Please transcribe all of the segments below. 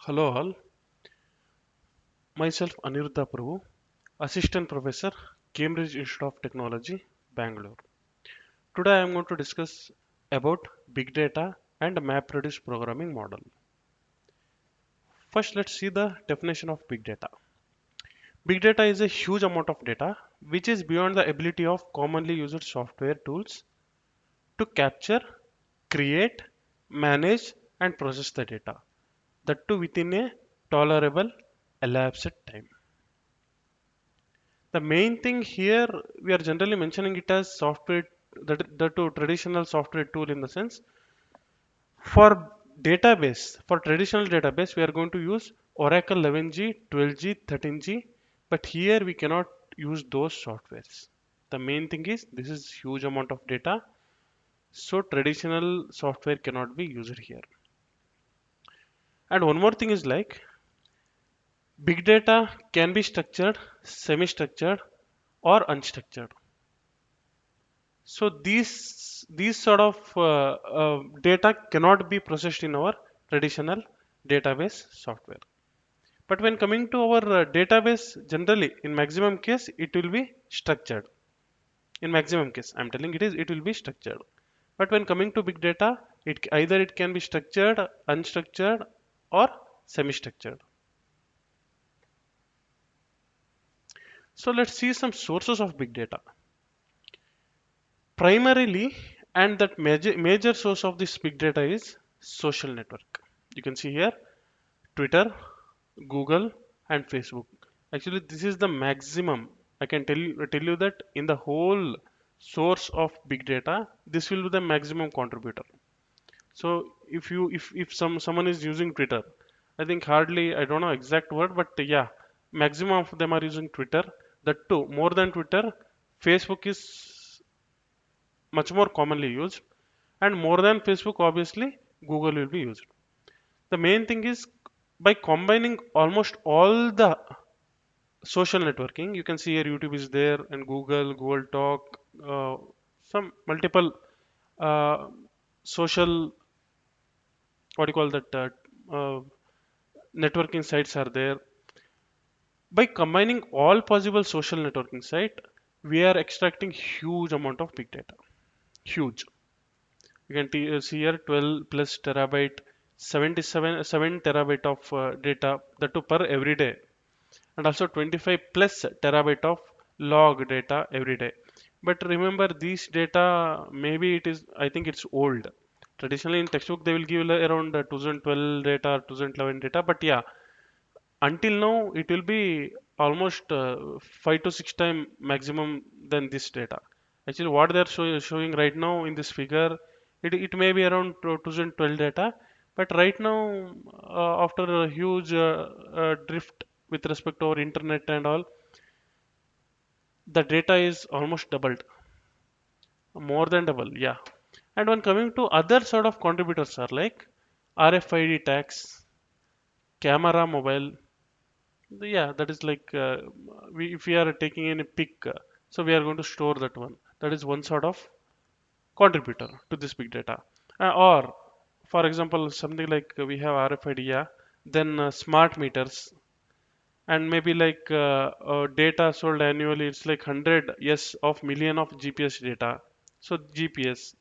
Hello all, myself Aniruddha Prabhu, Assistant Professor, Cambridge Institute of Technology, Bangalore. Today I am going to discuss about big data and MapReduce programming model. First, let's see the definition of big data. Big data is a huge amount of data which is beyond the ability of commonly used software tools to capture, create, manage, and process the data. That too within a tolerable elapsed time. The main thing here, we are generally mentioning it as software, that to traditional software tool in the sense. For database, for traditional database, we are going to use Oracle 11G, 12G, 13G, but here we cannot use those softwares. The main thing is this is huge amount of data, so traditional software cannot be used here. And one more thing is like big data can be structured, semi-structured, or unstructured. So these sort of data cannot be processed in our traditional database software. But when coming to our database, generally in maximum case it will be structured. In maximum case, I'm telling it will be structured. But when coming to big data, it can be structured, unstructured, or semi-structured. So let's see some sources of big data. Primarily, and that major source of this big data is social network. You can see here Twitter, Google, and Facebook. Actually, this is the maximum. I can tell you that in the whole source of big data, this will be the maximum contributor. So if someone is using Twitter, I think hardly, I don't know exact word, but yeah, maximum of them are using Twitter. That too, more than Twitter, Facebook is much more commonly used, and more than Facebook, obviously Google will be used. The main thing is by combining almost all the social networking, you can see here YouTube is there, and Google Talk, some multiple uh, social, what do you call that, networking sites are there. By combining all possible social networking site, we are extracting huge amount of big data. Huge. You can see here 12 plus terabyte, 7 terabyte of data, that too per every day, and also 25 plus terabyte of log data every day. But remember, these data, maybe it is, I think it's old. Traditionally in textbook they will give around 2012 data, 2011 data, but yeah, until now it will be almost 5 to 6 time maximum than this data. Actually what they are showing right now in this figure, it may be around 2012 data, but right now after a huge drift with respect to our internet and all, the data is almost doubled, more than double, yeah. And when coming to other sort of contributors are like RFID tags, camera mobile. Yeah, that is like if we are taking any pic, so we are going to store that one. That is one sort of contributor to this big data. Or, for example, something like we have RFID, yeah, then smart meters, and maybe like data sold annually, it's like 100 yes of million of GPS data. So GPS.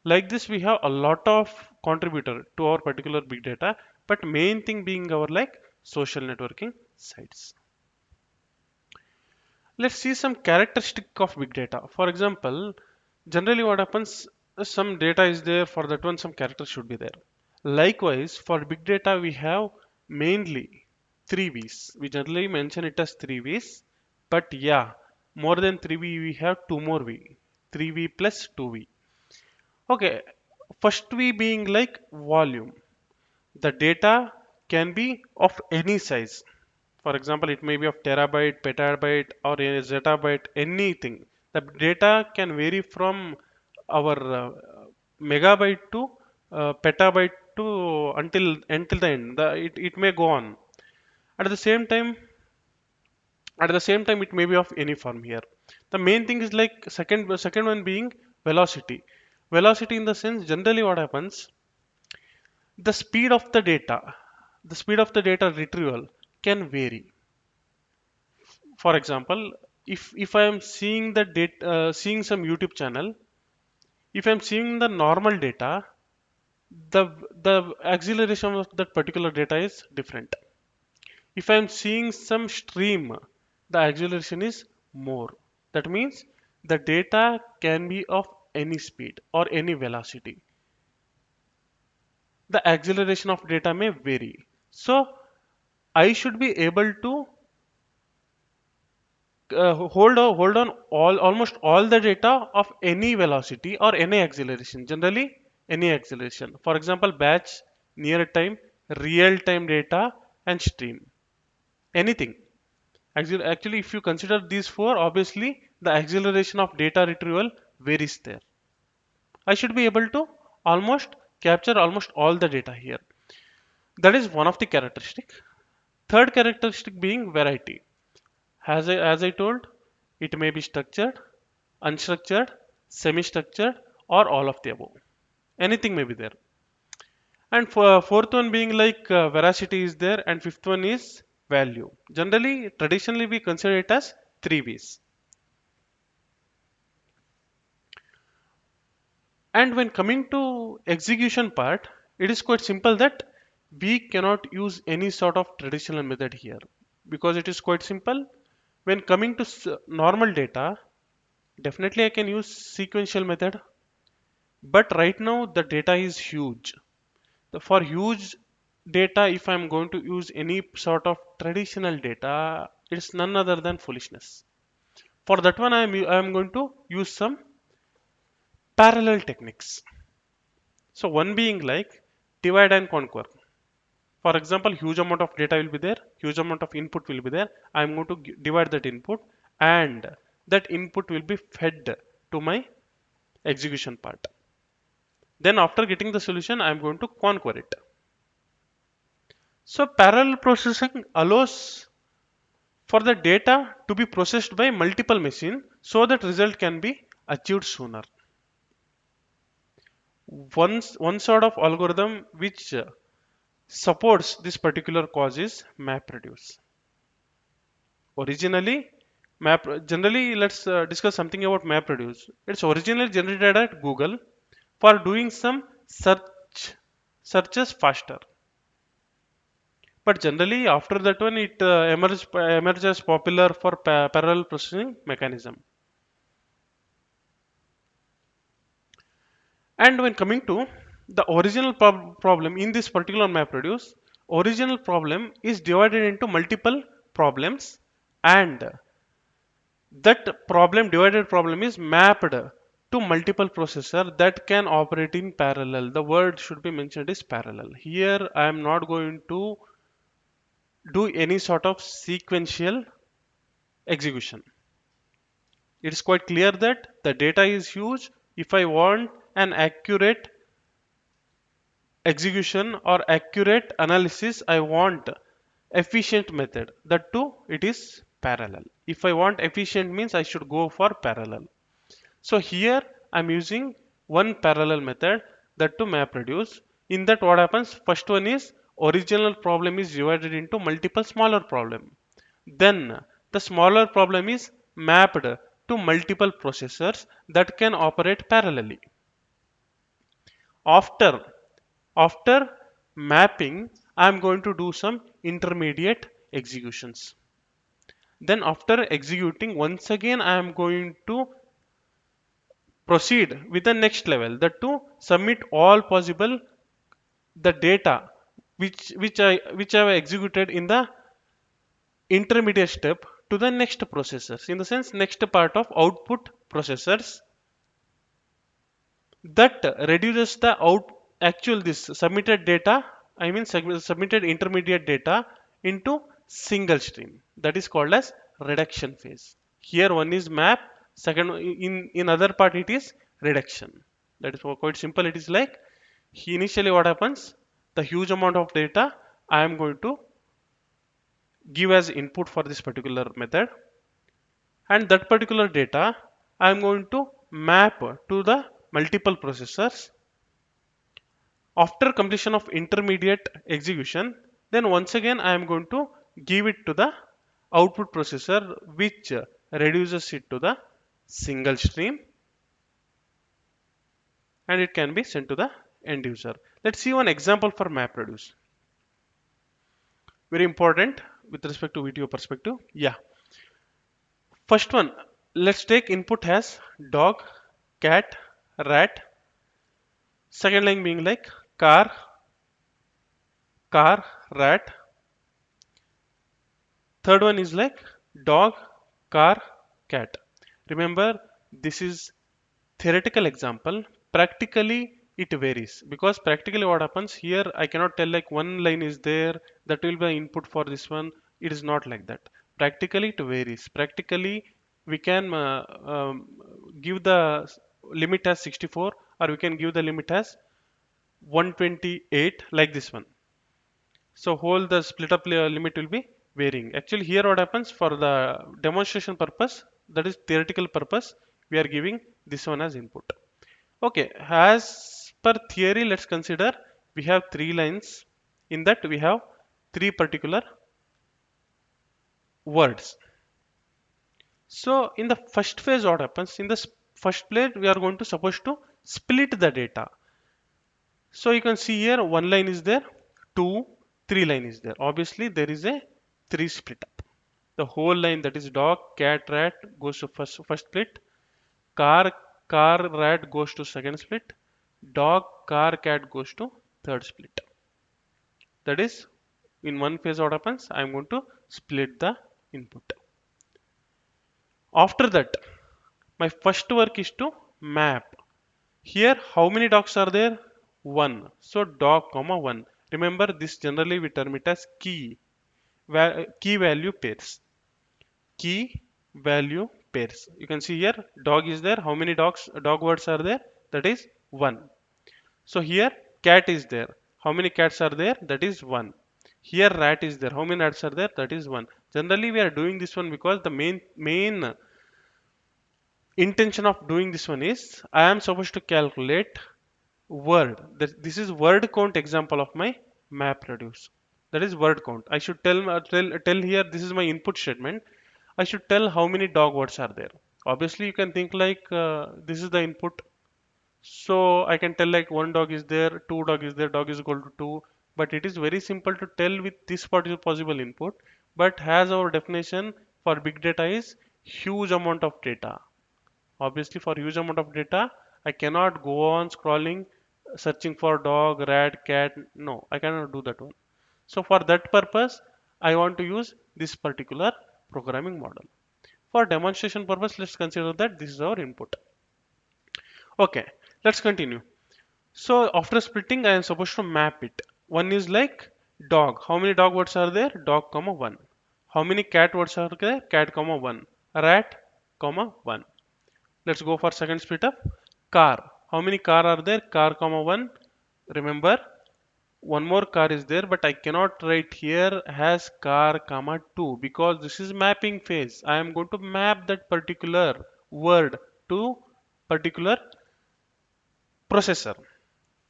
Like this, we have a lot of contributor to our particular big data, but main thing being our like social networking sites. Let's see some characteristic of big data. For example, generally what happens, some data is there, for that one some characters should be there. Likewise, for big data we have mainly three V's. We generally mention it as three V's, but yeah, more than three V we have two more V. 3V plus 2V. Okay, first V being like volume. The data can be of any size. For example, it may be of terabyte, petabyte, or a zettabyte, anything. The data can vary from our megabyte to petabyte to until the end. It may go on. At the same time, it may be of any form here. The main thing is like second one being velocity. Velocity in the sense, generally what happens, the speed of the data. the speed of the data retrieval can vary. For example, if I am seeing the data, seeing some YouTube channel, if I'm seeing the normal data, the acceleration of that particular data is different. If I'm seeing some stream, the acceleration is more. That means the data can be of any speed or any velocity. The acceleration of data may vary. So I should be able to hold on all almost all the data of any velocity or any acceleration. Generally, any acceleration. For example, batch, near time, real time data, and stream. Anything. Actually, if you consider these four, obviously the acceleration of data retrieval varies there. I should be able to almost capture almost all the data here. That is one of the characteristic. Third characteristic being variety. As I told, it may be structured, unstructured, semi-structured, or all of the above. Anything may be there. And for fourth one being like veracity is there, and fifth one is value. Generally, traditionally we consider it as three V's. And when coming to execution part, it is quite simple that we cannot use any sort of traditional method here because it is quite simple. When coming to normal data, definitely I can use sequential method, but right now the data is huge. For huge data, if I'm going to use any sort of traditional data, it's none other than foolishness. For that one, I'm going to use some parallel techniques. So one being like divide and conquer. For example, huge amount of data will be there, huge amount of input will be there. I'm going to divide that input, and that input will be fed to my execution part. Then after getting the solution, I'm going to conquer it. So parallel processing allows for the data to be processed by multiple machines so that result can be achieved sooner. One sort of algorithm which supports this particular cause is MapReduce. Originally, generally let's discuss something about MapReduce. It's originally generated at Google for doing some searches faster. But generally, after that one, it emerged as popular for parallel processing mechanism. And when coming to the original problem in this particular MapReduce, original problem is divided into multiple problems, and that problem divided problem is mapped to multiple processor that can operate in parallel. The word should be mentioned is parallel. Here I am not going to do any sort of sequential execution. It is quite clear that the data is huge. If I want an accurate execution or accurate analysis, I want efficient method. That too, it is parallel. If I want efficient means I should go for parallel. So here I'm using one parallel method, that to MapReduce. In that what happens? First one is original problem is divided into multiple smaller problem. Then the smaller problem is mapped to multiple processors that can operate parallelly. After after mapping, I am going to do some intermediate executions. Then after executing, once again I am going to proceed with the next level, that to submit all possible the data which I have executed in the intermediate step to the next processors, in the sense next part of output processors, that reduces the actual this submitted data, I mean submitted intermediate data into single stream. That is called as reduction phase. Here one is map, second in other part it is reduction. That is quite simple. It is like initially what happens, the huge amount of data I am going to give as input for this particular method, and that particular data I am going to map to the multiple processors. After completion of intermediate execution, Then once again I am going to give it to the output processor, which reduces it to the single stream, and it can be sent to the end user. Let's see one example for MapReduce. Very important with respect to video perspective. Yeah. First one, let's take input as dog, cat, rat. Second line being like car, rat. Third one is like dog, car, cat. Remember, this is theoretical example. Practically, it varies because practically what happens here, I cannot tell like one line is there that will be input for this one. It is not like that. Practically, it varies. Practically, we can give the limit as 64, or we can give the limit as 128 like this one. So whole the split up limit will be varying. Actually here what happens for the demonstration purpose, that is theoretical purpose, we are giving this one as input. Okay, as per theory, let's consider we have three lines. In that we have three particular words. So in the first phase what happens, in the first plate we are going to supposed to split the data. So you can see here one line is there, two, three line is there. Obviously there is a three split up. The whole line, that is dog, cat, rat, goes to first split. Car, rat goes to second split. Dog, car, cat goes to third split. That is, in one phase what happens, I am going to split the input. After that, my first work is to map. Here, how many dogs are there? One. So dog, comma one. Remember, this generally we term it as key value pairs. Key value pairs. You can see here, dog is there. How many dog words are there? That is one. So here, cat is there. How many cats are there? That is one. Here, rat is there. How many rats are there? That is one. Generally, we are doing this one because the main intention of doing this one is I am supposed to calculate word. This is word count example of my MapReduce. That is word count. I should tell here, this is my input statement. I should tell how many dog words are there. Obviously, you can think like this is the input. So I can tell like one dog is there, two dog is there, dog is equal to two. But it is very simple to tell with this possible input. But as our definition for big data is huge amount of data. Obviously, for huge amount of data, I cannot go on scrolling, searching for dog, rat, cat. No, I cannot do that one. So for that purpose, I want to use this particular programming model. For demonstration purpose, let's consider that this is our input. Okay, let's continue. So after splitting, I am supposed to map it. One is like dog. How many dog words are there? Dog, comma one. How many cat words are there? Cat, comma one. Rat, comma one. Let's go for second split up. Car. How many car are there? Car, comma one. Remember, one more car is there, but I cannot write here as car, comma two because this is mapping phase. I am going to map that particular word to particular processor.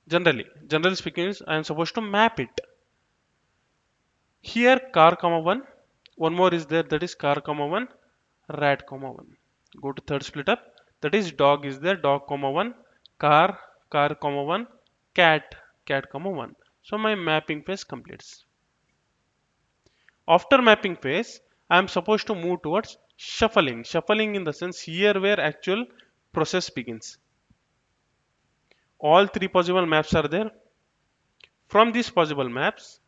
Generally speaking, I am supposed to map it. Here, car, comma one. One more is there, that is car, comma one. Rat, comma one. Go to third split up. That is dog is there, dog, comma one. Car, comma one. Cat, comma one. So my mapping phase completes. After mapping phase, I am supposed to move towards shuffling. Shuffling in the sense here where actual process begins. All three possible maps are there. From these possible maps,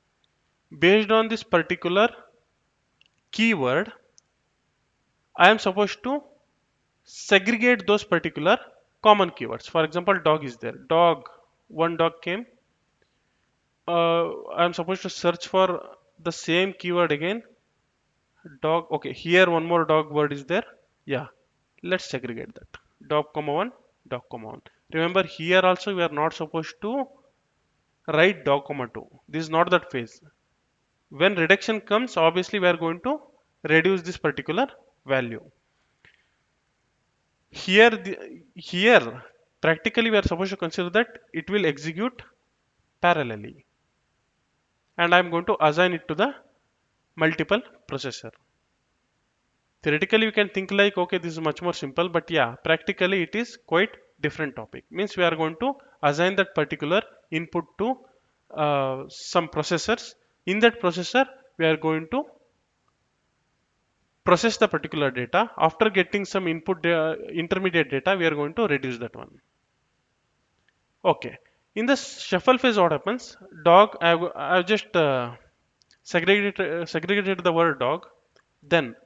based on this particular keyword, I am supposed to segregate those particular common keywords. For example, dog is there. Dog, one dog came. I am supposed to search for the same keyword again. Dog, okay, here one more dog word is there. Yeah, let's segregate that. Dog, comma one, dog, comma one. Remember, here also we are not supposed to write dog, comma two. This is not that phase. When reduction comes, obviously we are going to reduce this particular value. Here, practically we are supposed to consider that it will execute parallelly. and I'm going to assign it to the multiple processor. Theoretically, we can think like, okay, this is much more simple, but yeah, practically it is quite different topic. Means we are going to assign that particular input to some processors. In that processor, we are going to process the particular data. After getting some intermediate data, we are going to reduce that one. Okay. In the shuffle phase, what happens? Dog, I've just segregated the word dog. Then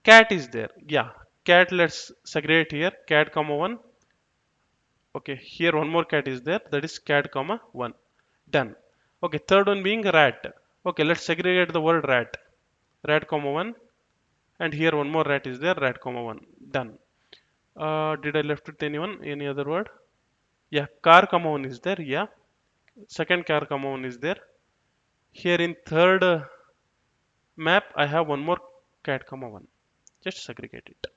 cat is there. Yeah, cat. Let's segregate here. Cat comma one. Okay, here one more cat is there. That is cat comma one. Done. Okay, third one being rat. Okay, let's segregate the word rat. Rat comma one, and here one more rat is there. Rat comma one. Done. Did I left with anyone? Any other word? Yeah, car comma one is there. Yeah, second car comma one is there. Here in third map, I have one more cat comma one. Just segregate it.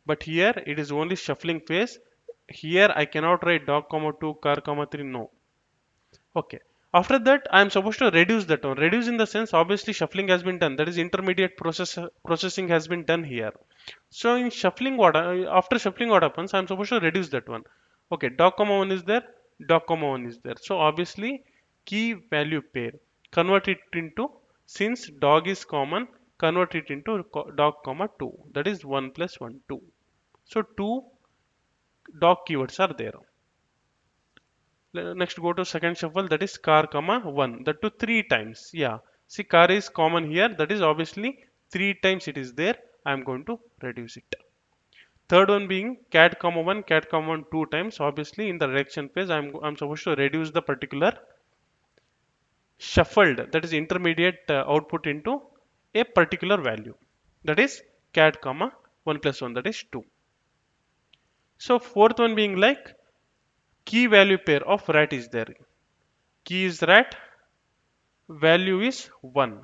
But here it is only shuffling phase. Here I cannot write dog comma 2, car comma 3. No. Okay. After that, I am supposed to reduce that one. Reduce in the sense, obviously shuffling has been done. That is intermediate processing has been done here. So in shuffling, after shuffling what happens? I am supposed to reduce that one. Okay, dog comma 1 is there, dog comma 1 is there. So obviously key value pair. Convert it into, since dog is common, convert it into dog comma 2. That is 1 plus 1, 2. So two dog keywords are there. Next go to second shuffle, that is car comma 1. That to 3 times. Yeah. See, car is common here. That is obviously 3 times it is there. I am going to reduce it. Third one being cat comma 1, cat comma 1 2 times. Obviously in the reduction phase, I'm supposed to reduce the particular shuffled, that is intermediate output into a particular value. That is cat comma 1 plus 1, that is 2. So fourth one being like key value pair of rat is there. Key is rat, value is 1.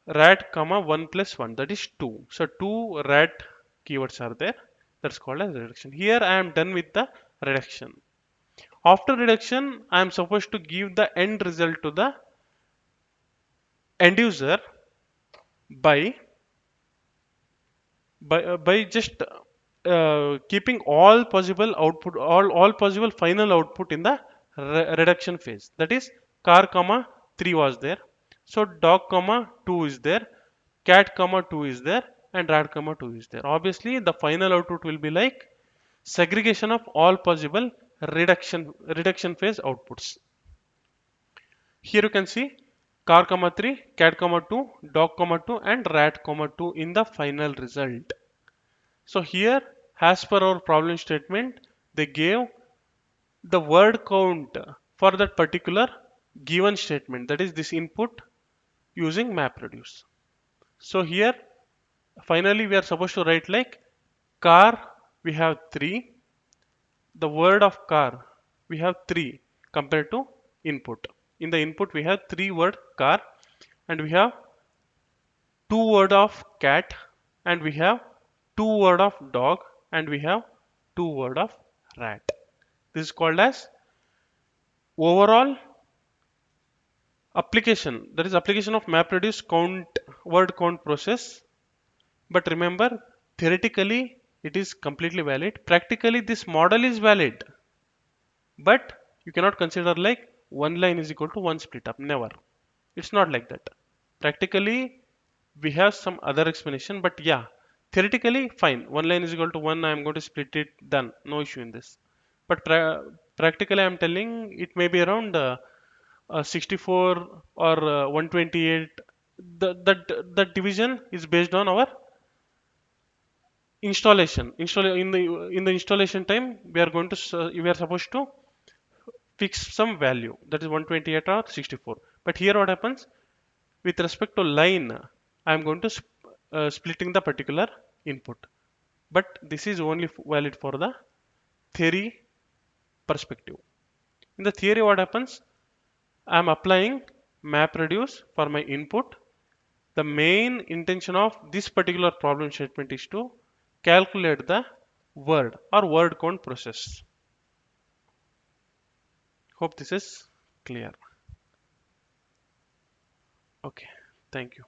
Rat comma 1 plus 1, that is 2. So 2 rat keywords are there. That's called as reduction. Here I am done with the reduction. After reduction, I am supposed to give the end result to the end user by by just keeping all possible output, all possible final output in the reduction phase. That is car comma 3 was there, so dog comma 2 is there, cat comma 2 is there, and rat comma 2 is there. Obviously the final output will be like segregation of all possible reduction phase outputs. Here you can see car comma 3, cat comma 2, dog comma 2, and rat comma 2 in the final result. So here, as per our problem statement, they gave the word count for that particular given statement, that is this input, using MapReduce. So here finally we are supposed to write like car we have 3, the word of car we have 3 compared to input. In the input we have 3 word car, and we have 2 word of cat, and we have 2 word of dog, and we have 2 word of rat. This is called as overall application, that is application of MapReduce count word count process. But remember, theoretically it is completely valid, practically this model is valid, but you cannot consider like one line is equal to one split up. Never. It's not like that. Practically we have some other explanation, but yeah, theoretically fine, one line is equal to one, I am going to split it, done, no issue in this. But practically I am telling it may be around 64 or 128. That division is based on our in the installation time. We are going to we are supposed to fix some value, that is 128 or 64. But here what happens, with respect to line, I am going to splitting the particular input. But this is only valid for the theory perspective. In the theory what happens, I am applying MapReduce for my input. The main intention of this particular problem statement is to calculate the word or word count process. Hope this is clear. Okay, thank you.